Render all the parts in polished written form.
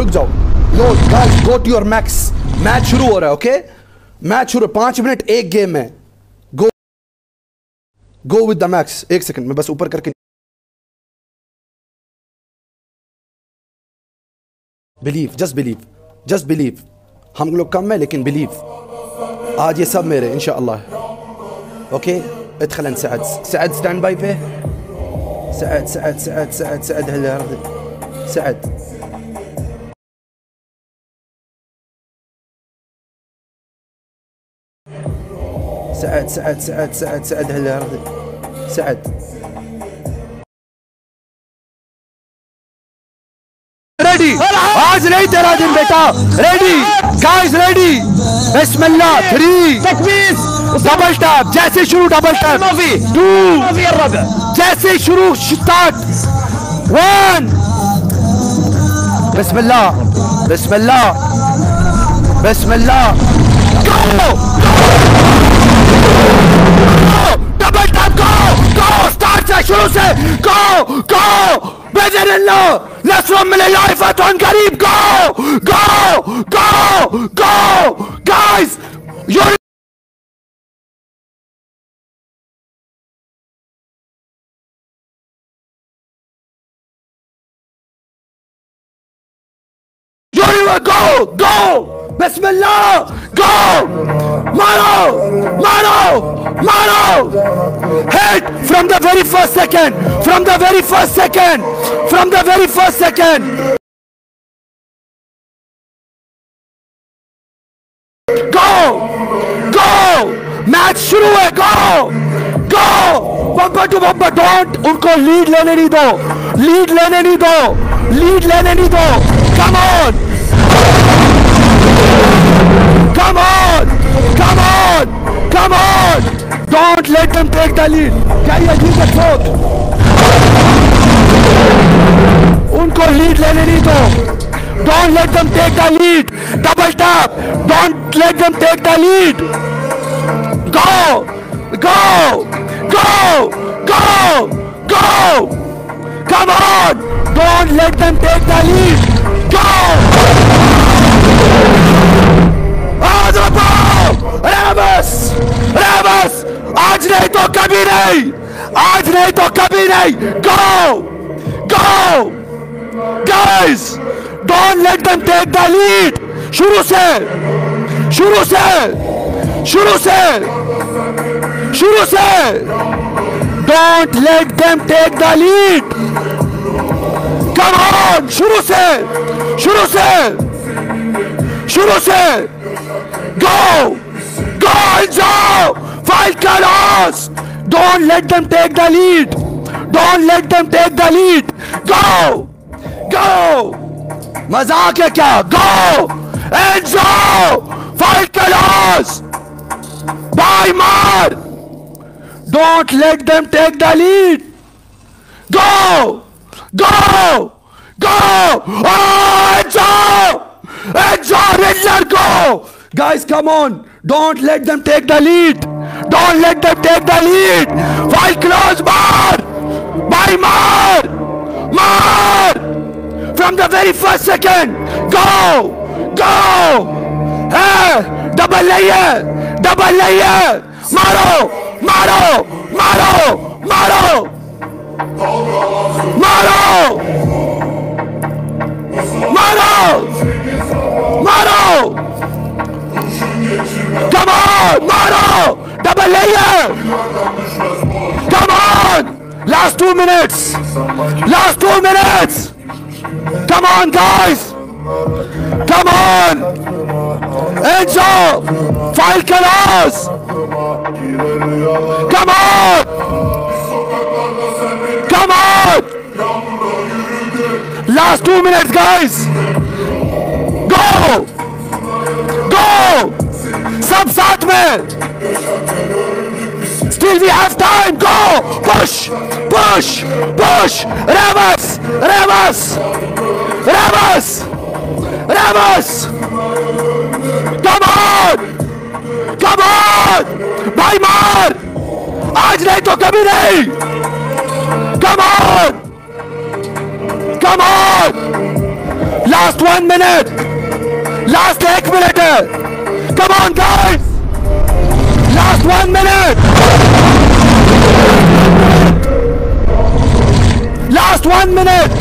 रुक जाओ। No guys go to your max. Match शुरू हो रहा है, ओके? मैच शुरू, 5 मिनट एक गेम है। Go with the max. 1 second मैं बस ऊपर करके। Believe, just believe. हम लोग कम है लेकिन बिलीव। आज ये सब मेरे इंशाअल्लाह। ओके ادخل عند سعد ستاند باي فيه. سعد هلا سعد هلا سعد रेडी। आज नहीं तेरा दिन बेटा। Ready guys, ready. बिस्मिल्लाह। 3 डबल टैप। जैसे शुरू डबल टैप। 2 जैसे शुरू स्टार्ट। 1 बिस्मिल्लाह बिस्मिल्लाह बिस्मिल्लाह। Go double tap. Go start से, शुरू से। गो بإذن الله نصر من الله فتح قريب. go guys. go بسم الله. go مارو hit from the very first second. go match शुरू है। go bumper to bumper. Don't उनको लीड लेने नहीं दो। come on don't let them take the lead. carry a lead at fourth. उनको लीड लेने नहीं दो। don't let them take the lead. double tap. don't let them take the lead. go come on don't let them take the lead. go रेबस आज नहीं तो कभी नहीं। go guys don't let them take the lead. शुरू से don't let them take the lead. come on शुरू से go जाओ। फाइल खलास। don't let them take the lead. go मजाक है क्या? go जाओ। फाइल खलास। बाय मार। don't let them take the lead. go Riddler go. guys come on don't let them take the lead. File close. maar from the very first second. go hey double layer. maro come on Maro. double layer. come on last 2 minutes. come on guys. come on Enzo. file خلاص. come on last 2 minutes guys. go सब साथ में. still we have time. go push reverse. come on भाई मार. आज नहीं तो कभी नहीं. come on Last 1 minute. Last 1 minute. Come on guys. Last 1 minute. Last 1 minute.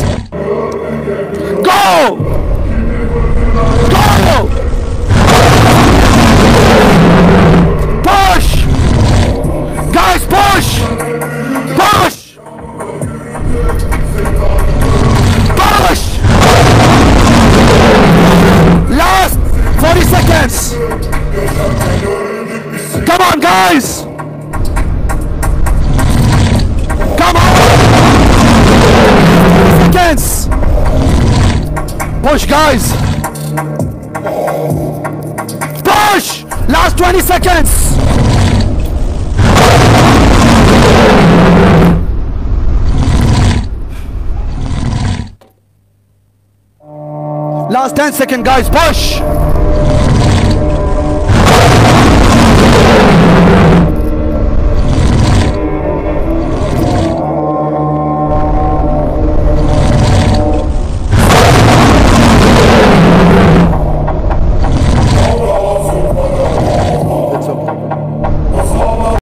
Go. Go. Push. Guys, push. Push. Push. Last 40 seconds. Come on guys. Come on. 40 seconds. Push guys. Push. Last 20 seconds. Last 10 seconds guys, push.